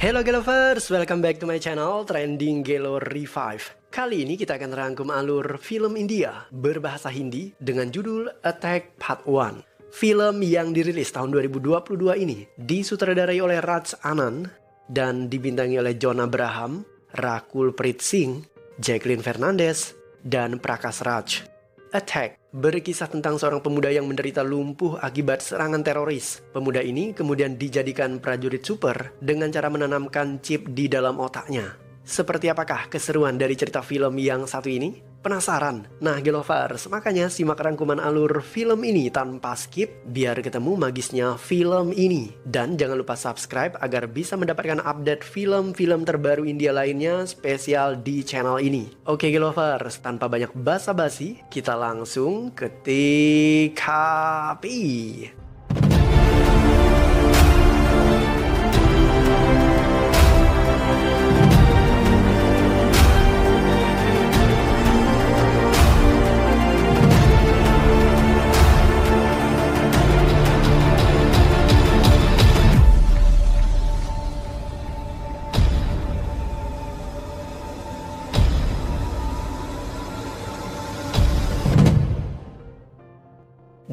Hello Galovers, welcome back to my channel Trending Gelo Revive. Kali ini kita akan rangkum alur film India berbahasa Hindi dengan judul Attack Part 1. Film yang dirilis tahun 2022 ini disutradarai oleh Raj Anand dan dibintangi oleh John Abraham, Rakul Preet Singh, Jacqueline Fernandez, dan Prakash Raj. Attack berkisah tentang seorang pemuda yang menderita lumpuh akibat serangan teroris. Pemuda ini kemudian dijadikan prajurit super dengan cara menanamkan chip di dalam otaknya. Seperti apakah keseruan dari cerita film yang satu ini? Penasaran? Nah Gelovers, makanya simak rangkuman alur film ini tanpa skip biar ketemu magisnya film ini. Dan jangan lupa subscribe agar bisa mendapatkan update film-film terbaru India lainnya spesial di channel ini. Oke Gelovers, tanpa banyak basa-basi, kita langsung ke TKP.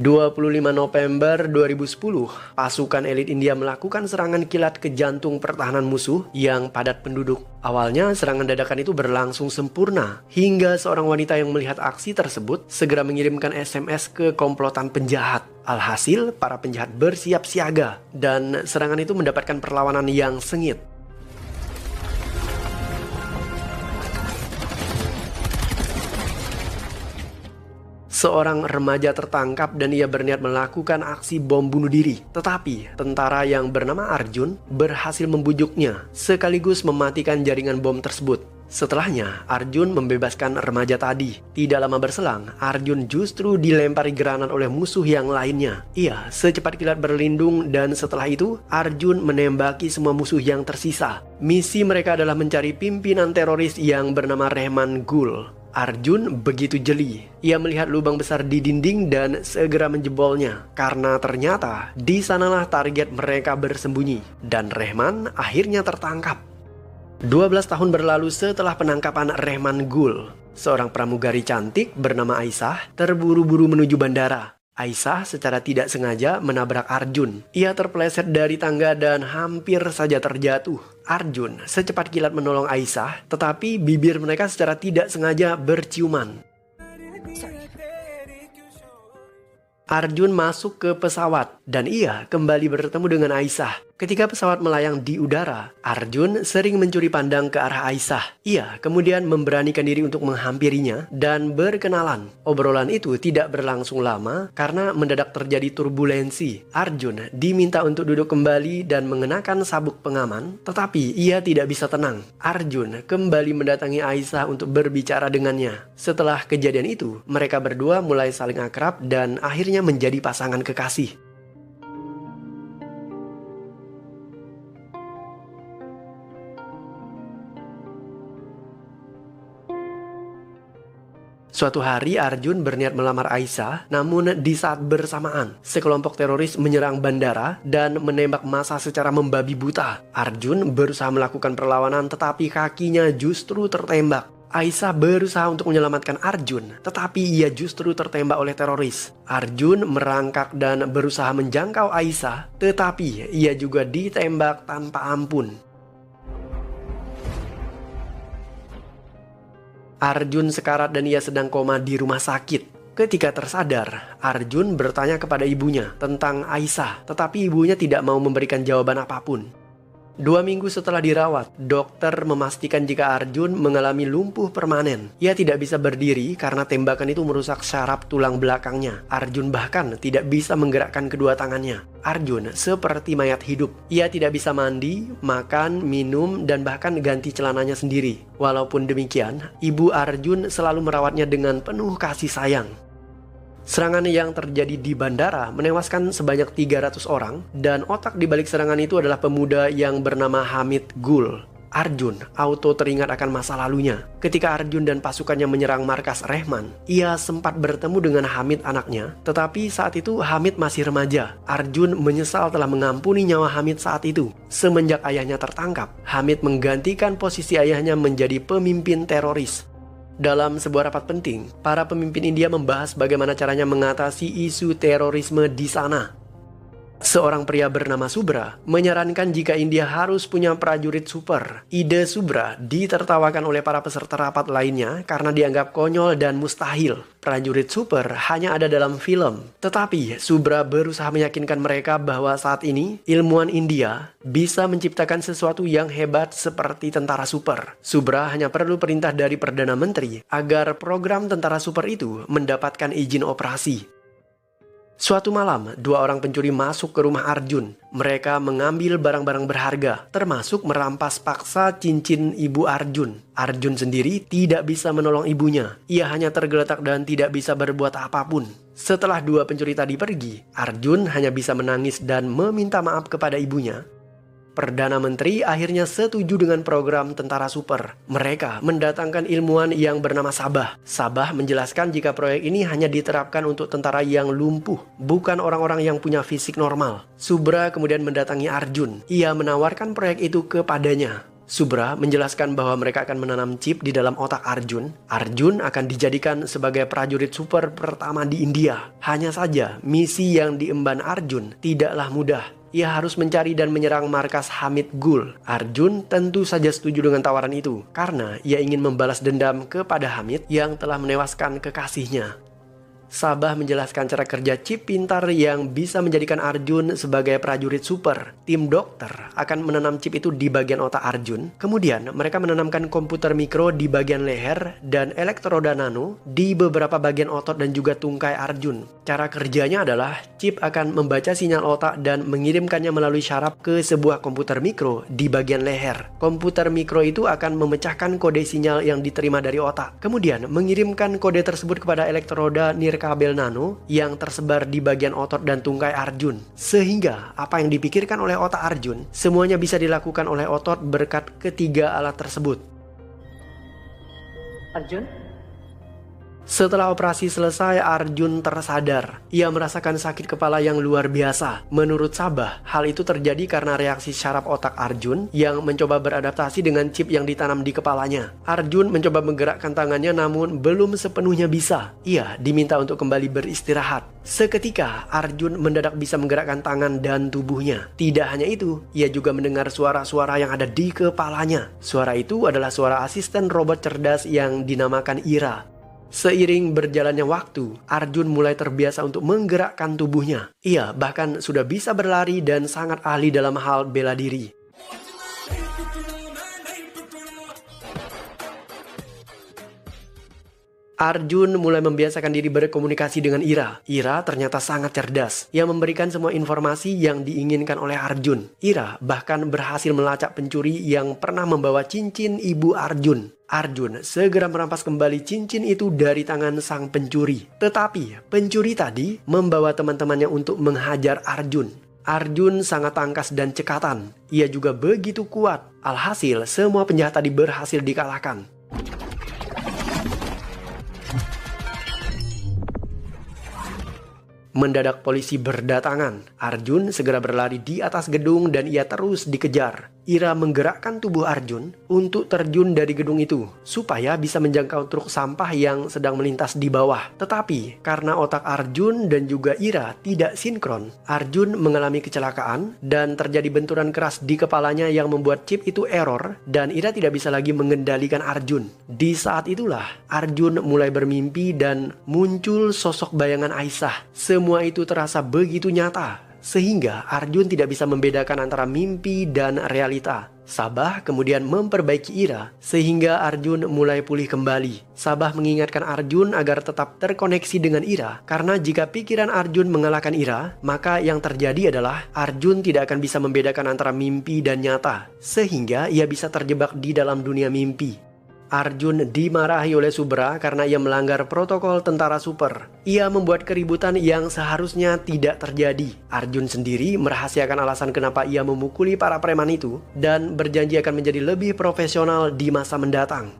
25 November 2010, pasukan elit India melakukan serangan kilat ke jantung pertahanan musuh yang padat penduduk. Awalnya serangan dadakan itu berlangsung sempurna, hingga seorang wanita yang melihat aksi tersebut segera mengirimkan SMS ke komplotan penjahat. Alhasil, para penjahat bersiap siaga, dan serangan itu mendapatkan perlawanan yang sengit. Seorang remaja tertangkap dan ia berniat melakukan aksi bom bunuh diri. Tetapi, tentara yang bernama Arjun berhasil membujuknya, sekaligus mematikan jaringan bom tersebut. Setelahnya, Arjun membebaskan remaja tadi. Tidak lama berselang, Arjun justru dilempari granat oleh musuh yang lainnya. Ia secepat kilat berlindung dan setelah itu, Arjun menembaki semua musuh yang tersisa. Misi mereka adalah mencari pimpinan teroris yang bernama Rehman Gul. Arjun begitu jeli. Ia melihat lubang besar di dinding dan segera menjebolnya. Karena ternyata di sanalah target mereka bersembunyi. Dan Rehman akhirnya tertangkap. 12 tahun berlalu setelah penangkapan Rehman Gul, seorang pramugari cantik bernama Aisyah terburu-buru menuju bandara. Aisyah secara tidak sengaja menabrak Arjun. Ia terpeleset dari tangga dan hampir saja terjatuh. Arjun secepat kilat menolong Aisyah, tetapi bibir mereka secara tidak sengaja berciuman. Arjun masuk ke pesawat dan ia kembali bertemu dengan Aisyah. Ketika pesawat melayang di udara, Arjun sering mencuri pandang ke arah Aisyah. Ia kemudian memberanikan diri untuk menghampirinya dan berkenalan. Obrolan itu tidak berlangsung lama karena mendadak terjadi turbulensi. Arjun diminta untuk duduk kembali dan mengenakan sabuk pengaman, tetapi ia tidak bisa tenang. Arjun kembali mendatangi Aisyah untuk berbicara dengannya. Setelah kejadian itu, mereka berdua mulai saling akrab dan akhirnya menjadi pasangan kekasih. Suatu hari Arjun berniat melamar Aisyah, namun di saat bersamaan, sekelompok teroris menyerang bandara dan menembak massa secara membabi buta. Arjun berusaha melakukan perlawanan tetapi kakinya justru tertembak. Aisyah berusaha untuk menyelamatkan Arjun, tetapi ia justru tertembak oleh teroris. Arjun merangkak dan berusaha menjangkau Aisyah, tetapi ia juga ditembak tanpa ampun. Arjun sekarat dan ia sedang koma di rumah sakit. Ketika tersadar, Arjun bertanya kepada ibunya tentang Aisyah, tetapi ibunya tidak mau memberikan jawaban apapun. 2 minggu setelah dirawat, dokter memastikan jika Arjun mengalami lumpuh permanen. Ia tidak bisa berdiri karena tembakan itu merusak syaraf tulang belakangnya. Arjun bahkan tidak bisa menggerakkan kedua tangannya. Arjun seperti mayat hidup. Ia tidak bisa mandi, makan, minum, dan bahkan ganti celananya sendiri. Walaupun demikian, ibu Arjun selalu merawatnya dengan penuh kasih sayang. Serangan yang terjadi di bandara menewaskan sebanyak 300 orang dan otak di balik serangan itu adalah pemuda yang bernama Hamid Gul. Arjun auto teringat akan masa lalunya. Ketika Arjun dan pasukannya menyerang markas Rehman, ia sempat bertemu dengan Hamid anaknya, tetapi saat itu Hamid masih remaja. Arjun menyesal telah mengampuni nyawa Hamid saat itu. Semenjak ayahnya tertangkap, Hamid menggantikan posisi ayahnya menjadi pemimpin teroris. Dalam sebuah rapat penting, para pemimpin India membahas bagaimana caranya mengatasi isu terorisme di sana. Seorang pria bernama Subra menyarankan jika India harus punya prajurit super. Ide Subra ditertawakan oleh para peserta rapat lainnya karena dianggap konyol dan mustahil. Prajurit super hanya ada dalam film. Tetapi Subra berusaha meyakinkan mereka bahwa saat ini ilmuwan India bisa menciptakan sesuatu yang hebat seperti tentara super. Subra hanya perlu perintah dari Perdana Menteri agar program tentara super itu mendapatkan izin operasi. Suatu malam, dua orang pencuri masuk ke rumah Arjun. Mereka mengambil barang-barang berharga, termasuk merampas paksa cincin ibu Arjun. Arjun sendiri tidak bisa menolong ibunya. Ia hanya tergeletak dan tidak bisa berbuat apapun. Setelah dua pencuri tadi pergi, Arjun hanya bisa menangis dan meminta maaf kepada ibunya. Perdana Menteri akhirnya setuju dengan program tentara super. Mereka mendatangkan ilmuwan yang bernama Sabah. Sabah menjelaskan jika proyek ini hanya diterapkan untuk tentara yang lumpuh, bukan orang-orang yang punya fisik normal. Subra kemudian mendatangi Arjun. Ia menawarkan proyek itu kepadanya. Subra menjelaskan bahwa mereka akan menanam chip di dalam otak Arjun. Arjun akan dijadikan sebagai prajurit super pertama di India. Hanya saja, misi yang diemban Arjun tidaklah mudah. Ia harus mencari dan menyerang markas Hamid Gul. Arjun tentu saja setuju dengan tawaran itu, karena ia ingin membalas dendam kepada Hamid yang telah menewaskan kekasihnya. Sabah menjelaskan cara kerja chip pintar yang bisa menjadikan Arjun sebagai prajurit super. Tim dokter akan menanam chip itu di bagian otak Arjun. Kemudian mereka menanamkan komputer mikro di bagian leher dan elektroda nano di beberapa bagian otot dan juga tungkai Arjun. Cara kerjanya adalah chip akan membaca sinyal otak dan mengirimkannya melalui syaraf ke sebuah komputer mikro di bagian leher. Komputer mikro itu akan memecahkan kode sinyal yang diterima dari otak. Kemudian mengirimkan kode tersebut kepada elektroda kabel nano yang tersebar di bagian otot dan tungkai Arjun. Sehingga apa yang dipikirkan oleh otak Arjun semuanya bisa dilakukan oleh otot berkat ketiga alat tersebut. Arjun? Setelah operasi selesai, Arjun tersadar. Ia merasakan sakit kepala yang luar biasa. Menurut Sabah, hal itu terjadi karena reaksi syaraf otak Arjun yang mencoba beradaptasi dengan chip yang ditanam di kepalanya. Arjun mencoba menggerakkan tangannya namun belum sepenuhnya bisa. Ia diminta untuk kembali beristirahat. Seketika, Arjun mendadak bisa menggerakkan tangan dan tubuhnya. Tidak hanya itu, ia juga mendengar suara-suara yang ada di kepalanya. Suara itu adalah suara asisten robot cerdas yang dinamakan Ira. Seiring berjalannya waktu, Arjun mulai terbiasa untuk menggerakkan tubuhnya. Ia bahkan sudah bisa berlari dan sangat ahli dalam hal bela diri. Arjun mulai membiasakan diri berkomunikasi dengan Ira. Ira ternyata sangat cerdas. Ia memberikan semua informasi yang diinginkan oleh Arjun. Ira bahkan berhasil melacak pencuri yang pernah membawa cincin ibu Arjun. Arjun segera merampas kembali cincin itu dari tangan sang pencuri. Tetapi pencuri tadi membawa teman-temannya untuk menghajar Arjun. Arjun sangat tangkas dan cekatan. Ia juga begitu kuat. Alhasil semua penjahat tadi berhasil dikalahkan. Mendadak polisi berdatangan. Arjun segera berlari di atas gedung dan ia terus dikejar. Ira menggerakkan tubuh Arjun untuk terjun dari gedung itu supaya bisa menjangkau truk sampah yang sedang melintas di bawah. Tetapi karena otak Arjun dan juga Ira tidak sinkron, Arjun mengalami kecelakaan dan terjadi benturan keras di kepalanya yang membuat chip itu error dan Ira tidak bisa lagi mengendalikan Arjun. Di saat itulah Arjun mulai bermimpi dan muncul sosok bayangan Aisyah. Semua itu terasa begitu nyata, sehingga Arjun tidak bisa membedakan antara mimpi dan realita. Sabah kemudian memperbaiki Ira, sehingga Arjun mulai pulih kembali. Sabah mengingatkan Arjun agar tetap terkoneksi dengan Ira, karena jika pikiran Arjun mengalahkan Ira, maka yang terjadi adalah Arjun tidak akan bisa membedakan antara mimpi dan nyata, sehingga ia bisa terjebak di dalam dunia mimpi. Arjun dimarahi oleh Subra karena ia melanggar protokol tentara super. Ia membuat keributan yang seharusnya tidak terjadi. Arjun sendiri merahasiakan alasan kenapa ia memukuli para preman itu dan berjanji akan menjadi lebih profesional di masa mendatang.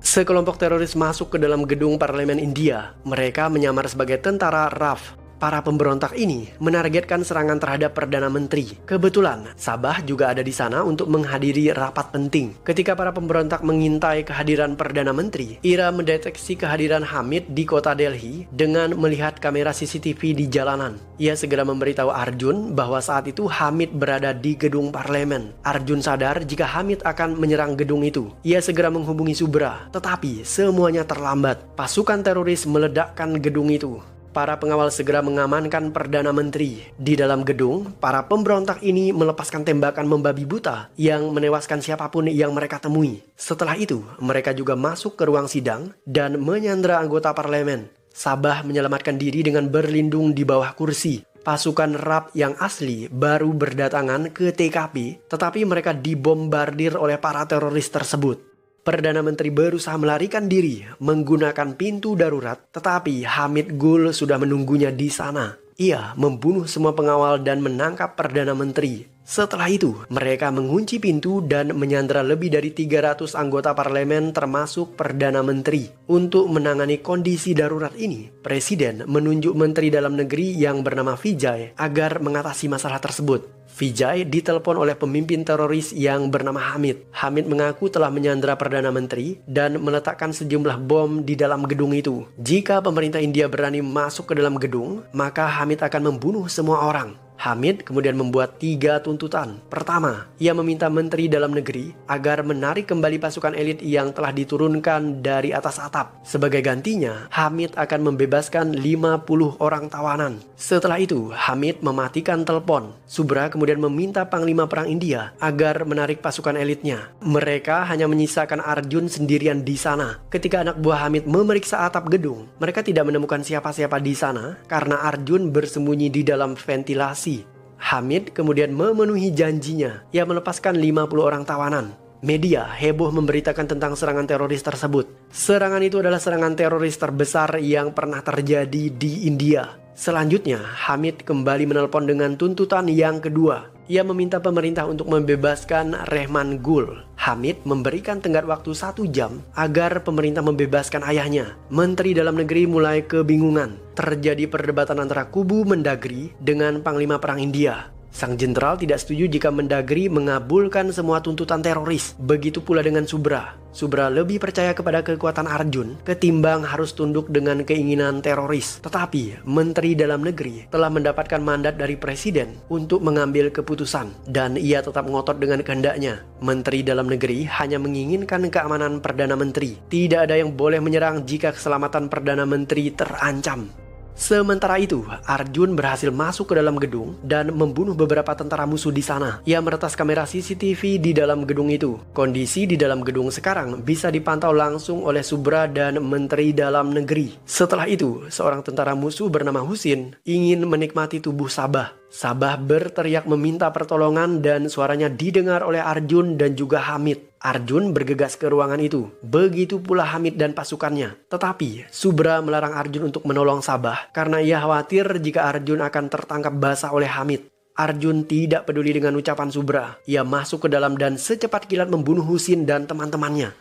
Sekelompok teroris masuk ke dalam gedung parlemen India. Mereka menyamar sebagai tentara RAF. Para pemberontak ini menargetkan serangan terhadap Perdana Menteri. Kebetulan, Sabah juga ada di sana untuk menghadiri rapat penting. Ketika para pemberontak mengintai kehadiran Perdana Menteri, Ira mendeteksi kehadiran Hamid di kota Delhi dengan melihat kamera CCTV di jalanan. Ia segera memberitahu Arjun bahwa saat itu Hamid berada di gedung parlemen. Arjun sadar jika Hamid akan menyerang gedung itu. Ia segera menghubungi Subra, tetapi semuanya terlambat. Pasukan teroris meledakkan gedung itu. Para pengawal segera mengamankan Perdana Menteri. Di dalam gedung, para pemberontak ini melepaskan tembakan membabi buta yang menewaskan siapapun yang mereka temui. Setelah itu, mereka juga masuk ke ruang sidang dan menyandra anggota parlemen. Sabah menyelamatkan diri dengan berlindung di bawah kursi. Pasukan RAF yang asli baru berdatangan ke TKP, tetapi mereka dibombardir oleh para teroris tersebut. Perdana Menteri berusaha melarikan diri menggunakan pintu darurat, tetapi Hamid Gul sudah menunggunya di sana. Ia membunuh semua pengawal dan menangkap Perdana Menteri. Setelah itu, mereka mengunci pintu dan menyandra lebih dari 300 anggota parlemen termasuk Perdana Menteri. Untuk menangani kondisi darurat ini, Presiden menunjuk Menteri Dalam Negeri yang bernama Vijay agar mengatasi masalah tersebut. Vijay ditelepon oleh pemimpin teroris yang bernama Hamid. Hamid mengaku telah menyandra Perdana Menteri dan meletakkan sejumlah bom di dalam gedung itu. Jika pemerintah India berani masuk ke dalam gedung, maka Hamid akan membunuh semua orang. Hamid kemudian membuat 3 tuntutan. Pertama, ia meminta Menteri Dalam Negeri agar menarik kembali pasukan elit yang telah diturunkan dari atas atap. Sebagai gantinya, Hamid akan membebaskan 50 orang tawanan. Setelah itu, Hamid mematikan telepon. Subra kemudian meminta Panglima Perang India agar menarik pasukan elitnya. Mereka hanya menyisakan Arjun sendirian di sana. Ketika anak buah Hamid memeriksa atap gedung, mereka tidak menemukan siapa-siapa di sana karena Arjun bersembunyi di dalam ventilasi. Hamid kemudian memenuhi janjinya. Ia melepaskan 50 orang tawanan. Media heboh memberitakan tentang serangan teroris tersebut. Serangan itu adalah serangan teroris terbesar yang pernah terjadi di India. Selanjutnya, Hamid kembali menelpon dengan tuntutan yang kedua. Ia meminta pemerintah untuk membebaskan Rehman Gul. Hamid memberikan tenggat waktu 1 jam agar pemerintah membebaskan ayahnya. Menteri Dalam Negeri mulai kebingungan. Terjadi perdebatan antara kubu Mendagri dengan Panglima Perang India. Sang jenderal tidak setuju jika Mendagri mengabulkan semua tuntutan teroris. Begitu pula dengan Subra. Subra lebih percaya kepada kekuatan Arjun ketimbang harus tunduk dengan keinginan teroris. Tetapi Menteri Dalam Negeri telah mendapatkan mandat dari Presiden untuk mengambil keputusan. Dan ia tetap ngotot dengan kehendaknya. Menteri Dalam Negeri hanya menginginkan keamanan Perdana Menteri. Tidak ada yang boleh menyerang jika keselamatan Perdana Menteri terancam. Sementara itu, Arjun berhasil masuk ke dalam gedung dan membunuh beberapa tentara musuh di sana. Ia meretas kamera CCTV di dalam gedung itu. Kondisi di dalam gedung sekarang bisa dipantau langsung oleh Subra dan Menteri Dalam Negeri. Setelah itu, seorang tentara musuh bernama Husin ingin menikmati tubuh Sabah. Sabah berteriak meminta pertolongan dan suaranya didengar oleh Arjun dan juga Hamid. Arjun bergegas ke ruangan itu. Begitu pula Hamid dan pasukannya. Tetapi Subra melarang Arjun untuk menolong Sabah karena ia khawatir jika Arjun akan tertangkap basah oleh Hamid. Arjun tidak peduli dengan ucapan Subra. Ia masuk ke dalam dan secepat kilat membunuh Husin dan teman-temannya.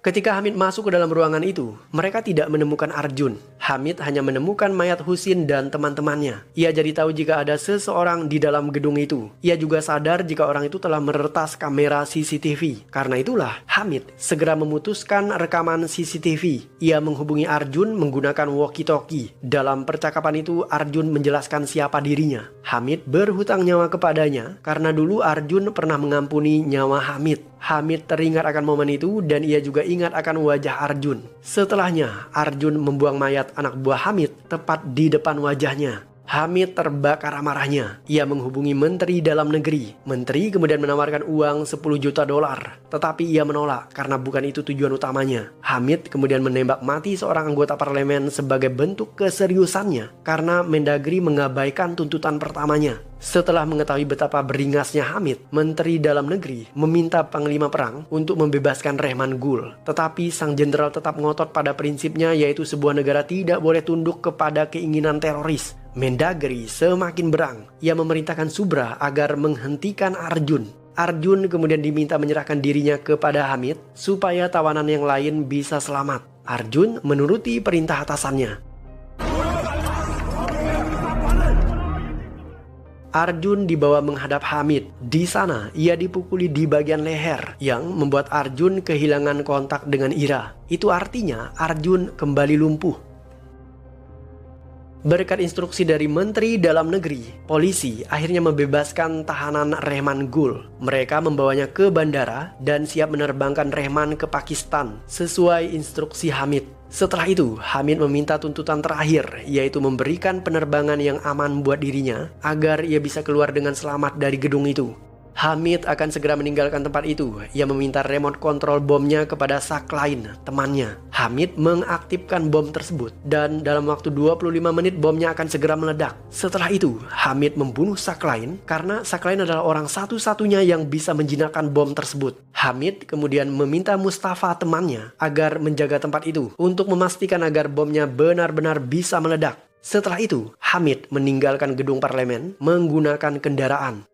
Ketika Hamid masuk ke dalam ruangan itu, mereka tidak menemukan Arjun. Hamid hanya menemukan mayat Husin dan teman-temannya. Ia jadi tahu jika ada seseorang di dalam gedung itu. Ia juga sadar jika orang itu telah meretas kamera CCTV. Karena itulah, Hamid segera memutuskan rekaman CCTV. Ia menghubungi Arjun menggunakan walkie-talkie. Dalam percakapan itu, Arjun menjelaskan siapa dirinya. Hamid berhutang nyawa kepadanya karena dulu Arjun pernah mengampuni nyawa Hamid. Hamid teringat akan momen itu dan ia juga ingat akan wajah Arjun. Setelahnya, Arjun membuang mayat anak buah Hamid tepat di depan wajahnya. Hamid terbakar amarahnya. Ia menghubungi Menteri Dalam Negeri. Menteri kemudian menawarkan uang 10 juta dolar. Tetapi ia menolak karena bukan itu tujuan utamanya. Hamid kemudian menembak mati seorang anggota parlemen sebagai bentuk keseriusannya karena Mendagri mengabaikan tuntutan pertamanya. Setelah mengetahui betapa beringasnya Hamid, Menteri Dalam Negeri meminta Panglima Perang untuk membebaskan Rehman Gul. Tetapi sang jenderal tetap ngotot pada prinsipnya, yaitu sebuah negara tidak boleh tunduk kepada keinginan teroris. Mendagri semakin berang. Ia memerintahkan Subra agar menghentikan Arjun. Arjun kemudian diminta menyerahkan dirinya kepada Hamid supaya tawanan yang lain bisa selamat. Arjun menuruti perintah atasannya. Arjun dibawa menghadap Hamid. Di sana, ia dipukuli di bagian leher yang membuat Arjun kehilangan kontak dengan Ira. Itu artinya Arjun kembali lumpuh. Berkat instruksi dari Menteri Dalam Negeri, polisi akhirnya membebaskan tahanan Rehman Gul. Mereka membawanya ke bandara dan siap menerbangkan Rehman ke Pakistan sesuai instruksi Hamid. Setelah itu, Hamid meminta tuntutan terakhir, yaitu memberikan penerbangan yang aman buat dirinya agar ia bisa keluar dengan selamat dari gedung itu. Hamid akan segera meninggalkan tempat itu. Ia meminta remote kontrol bomnya kepada Saklain, temannya. Hamid mengaktifkan bom tersebut dan dalam waktu 25 menit bomnya akan segera meledak. Setelah itu, Hamid membunuh Saklain karena Saklain adalah orang satu-satunya yang bisa menjinakkan bom tersebut. Hamid kemudian meminta Mustafa, temannya, agar menjaga tempat itu untuk memastikan agar bomnya benar-benar bisa meledak. Setelah itu, Hamid meninggalkan gedung parlemen menggunakan kendaraan.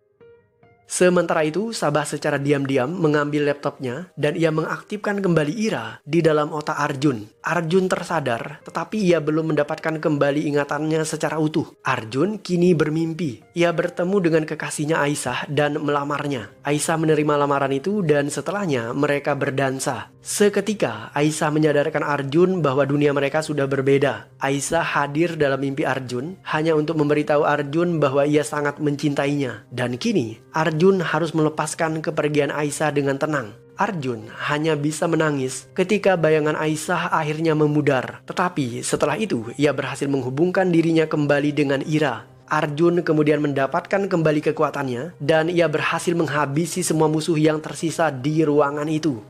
Sementara itu, Sabah secara diam-diam mengambil laptopnya dan ia mengaktifkan kembali Ira di dalam otak Arjun. Arjun tersadar, tetapi ia belum mendapatkan kembali ingatannya secara utuh. Arjun kini bermimpi. Ia bertemu dengan kekasihnya Aisyah dan melamarnya. Aisyah menerima lamaran itu dan setelahnya mereka berdansa. Seketika, Aisyah menyadarkan Arjun bahwa dunia mereka sudah berbeda. Aisyah hadir dalam mimpi Arjun hanya untuk memberitahu Arjun bahwa ia sangat mencintainya. Dan kini, Arjun harus melepaskan kepergian Aisyah dengan tenang. Arjun hanya bisa menangis ketika bayangan Aisyah akhirnya memudar. Tetapi setelah itu, ia berhasil menghubungkan dirinya kembali dengan Ira. Arjun kemudian mendapatkan kembali kekuatannya dan ia berhasil menghabisi semua musuh yang tersisa di ruangan itu.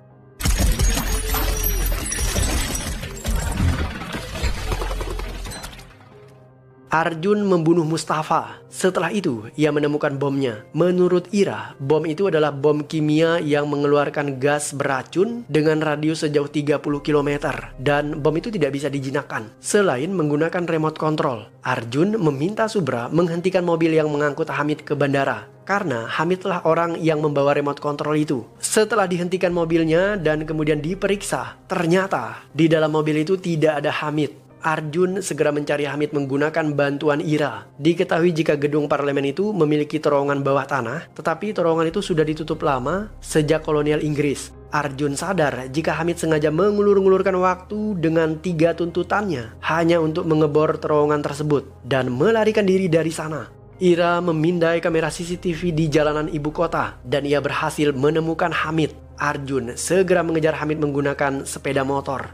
Arjun membunuh Mustafa. Setelah itu, ia menemukan bomnya. Menurut Ira, bom itu adalah bom kimia yang mengeluarkan gas beracun dengan radius sejauh 30 km. Dan bom itu tidak bisa dijinakkan selain menggunakan remote control. Arjun meminta Subra menghentikan mobil yang mengangkut Hamid ke bandara, karena Hamidlah orang yang membawa remote control itu. Setelah dihentikan mobilnya dan kemudian diperiksa, ternyata di dalam mobil itu tidak ada Hamid. Arjun segera mencari Hamid menggunakan bantuan Ira. Diketahui jika gedung parlemen itu memiliki terowongan bawah tanah, tetapi terowongan itu sudah ditutup lama sejak kolonial Inggris. Arjun sadar jika Hamid sengaja mengulur-ngulurkan waktu dengan 3 tuntutannya hanya untuk mengebor terowongan tersebut dan melarikan diri dari sana. Ira memindai kamera CCTV di jalanan ibu kota dan ia berhasil menemukan Hamid. Arjun segera mengejar Hamid menggunakan sepeda motor.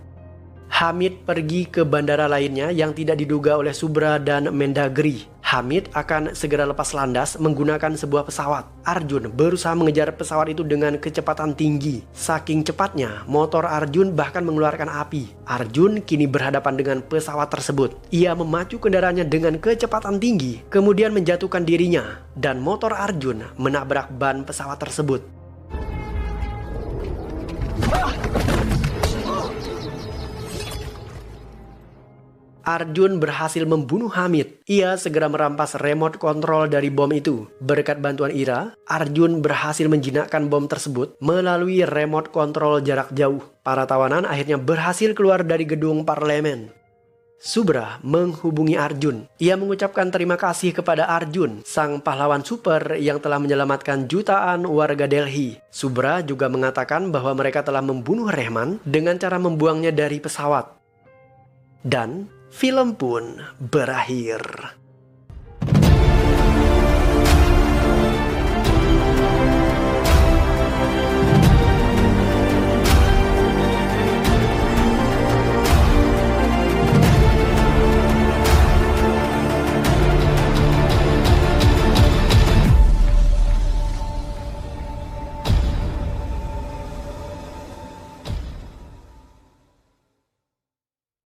Hamid pergi ke bandara lainnya yang tidak diduga oleh Subra dan Mendagri. Hamid akan segera lepas landas menggunakan sebuah pesawat. Arjun berusaha mengejar pesawat itu dengan kecepatan tinggi. Saking cepatnya, motor Arjun bahkan mengeluarkan api. Arjun kini berhadapan dengan pesawat tersebut. Ia memacu kendaraannya dengan kecepatan tinggi, kemudian menjatuhkan dirinya, dan motor Arjun menabrak ban pesawat tersebut. Arjun berhasil membunuh Hamid. Ia segera merampas remote control dari bom itu. Berkat bantuan Ira, Arjun berhasil menjinakkan bom tersebut melalui remote control jarak jauh. Para tawanan akhirnya berhasil keluar dari gedung parlemen. Subra menghubungi Arjun. Ia mengucapkan terima kasih kepada Arjun, sang pahlawan super yang telah menyelamatkan jutaan warga Delhi. Subra juga mengatakan bahwa mereka telah membunuh Rehman dengan cara membuangnya dari pesawat. Dan film pun berakhir.